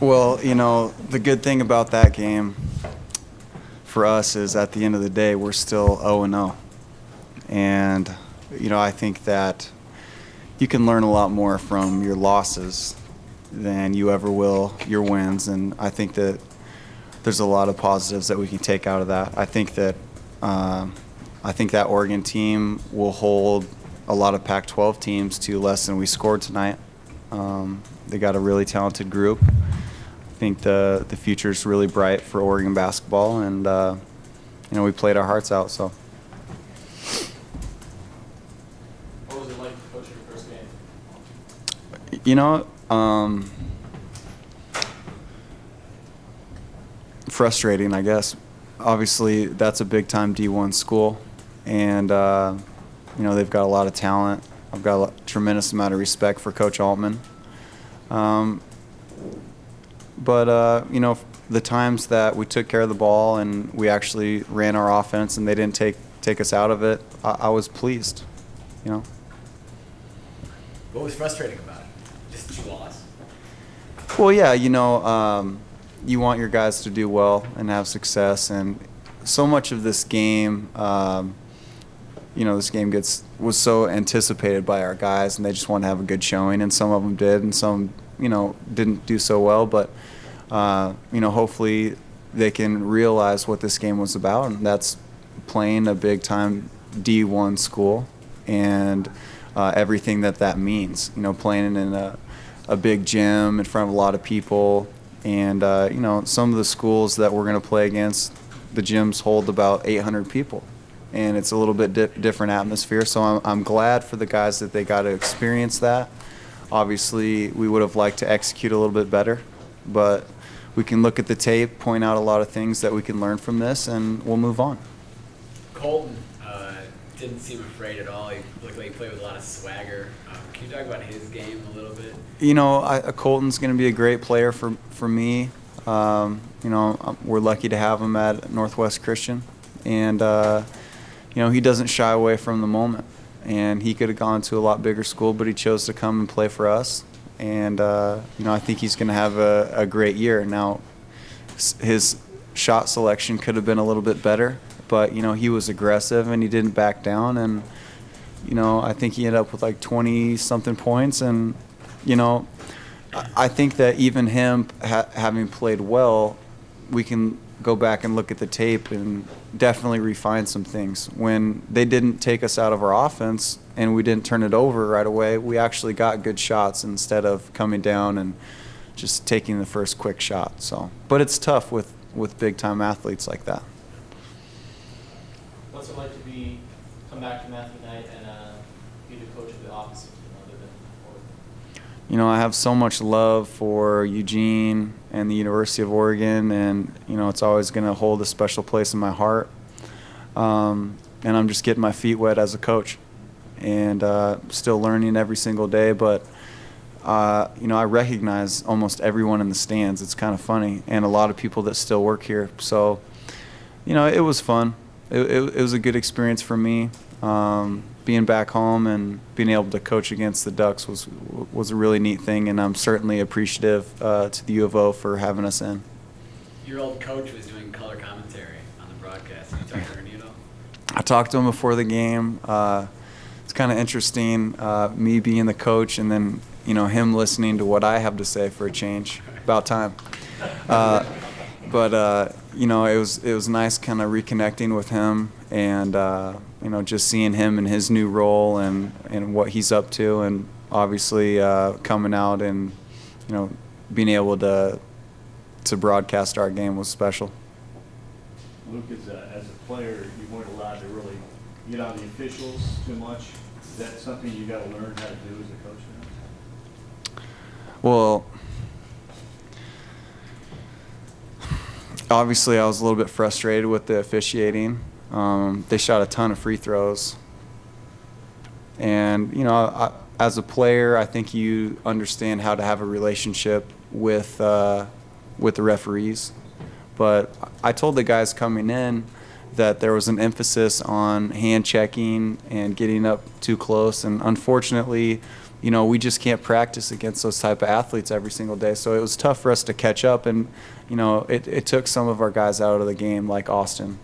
Well, the good thing about that game for us is at the end of the day, we're still 0-0. And, I think that you can learn a lot more from your losses than you ever will your wins. And I think that there's a lot of positives that we can take out of that. I think that Oregon team will hold a lot of Pac-12 teams to less than we scored tonight. They got a really talented group. I think the future is really bright for Oregon basketball, and we played our hearts out. So. What was it like to coach your first game? Frustrating, I guess. Obviously, that's a big-time D1 school, and they've got a lot of talent. I've got a tremendous amount of respect for Coach Altman. But the times that we took care of the ball and we actually ran our offense and they didn't take us out of it, I was pleased. What was frustrating about it? Just that you lost? Well, yeah, you want your guys to do well and have success, and so much of this game, this game was so anticipated by our guys, and they just want to have a good showing, and some of them did, and some, didn't do so well, but, hopefully they can realize what this game was about, and that's playing a big-time D1 school and everything that means, playing in a big gym in front of a lot of people. And, some of the schools that we're going to play against, the gyms hold about 800 people. And it's a little bit different atmosphere. So I'm glad for the guys that they got to experience that. Obviously, we would have liked to execute a little bit better. But we can look at the tape, point out a lot of things that we can learn from this, and we'll move on. Colton didn't seem afraid at all. He looked like he played with a lot of swagger. Can you talk about his game a little bit? Colton's going to be a great player for me. We're lucky to have him at Northwest Christian. And, he doesn't shy away from the moment. And he could have gone to a lot bigger school, but he chose to come and play for us. And, I think he's going to have a great year. Now, his shot selection could have been a little bit better, but, he was aggressive and he didn't back down. And, I think he ended up with like 20-something points. And, I think that even him having played well, we can go back and look at the tape and definitely refine some things. When they didn't take us out of our offense and we didn't turn it over right away, we actually got good shots instead of coming down and just taking the first quick shot. So, but it's tough with big-time athletes like that. What's it like to come back to Matthew Knight and be the coach of the opposite team other than Oregon? I have so much love for Eugene and the University of Oregon, and it's always going to hold a special place in my heart. And I'm just getting my feet wet as a coach, and still learning every single day. But I recognize almost everyone in the stands. It's kind of funny, and a lot of people that still work here. So, it was fun. It was a good experience for me. Being back home and being able to coach against the Ducks was a really neat thing, and I'm certainly appreciative to the U of O for having us in. Your old coach was doing color commentary on the broadcast. Did you talk to Ernito? I talked to him before the game. It's kind of interesting, me being the coach and then him listening to what I have to say for a change. About time. But it was nice kind of reconnecting with him and just seeing him in his new role and what he's up to, and obviously coming out and being able to broadcast our game was special. Luke, as a player, you weren't allowed to really get on the officials too much. Is that something you got to learn how to do as a coach now? Well, obviously I was a little bit frustrated with the officiating. They shot a ton of free throws. And, as a player, I think you understand how to have a relationship with the referees. But I told the guys coming in that there was an emphasis on hand checking and getting up too close. And unfortunately, you know, we just can't practice against those type of athletes every single day. So it was tough for us to catch up, and, you know, it took some of our guys out of the game, like Austin.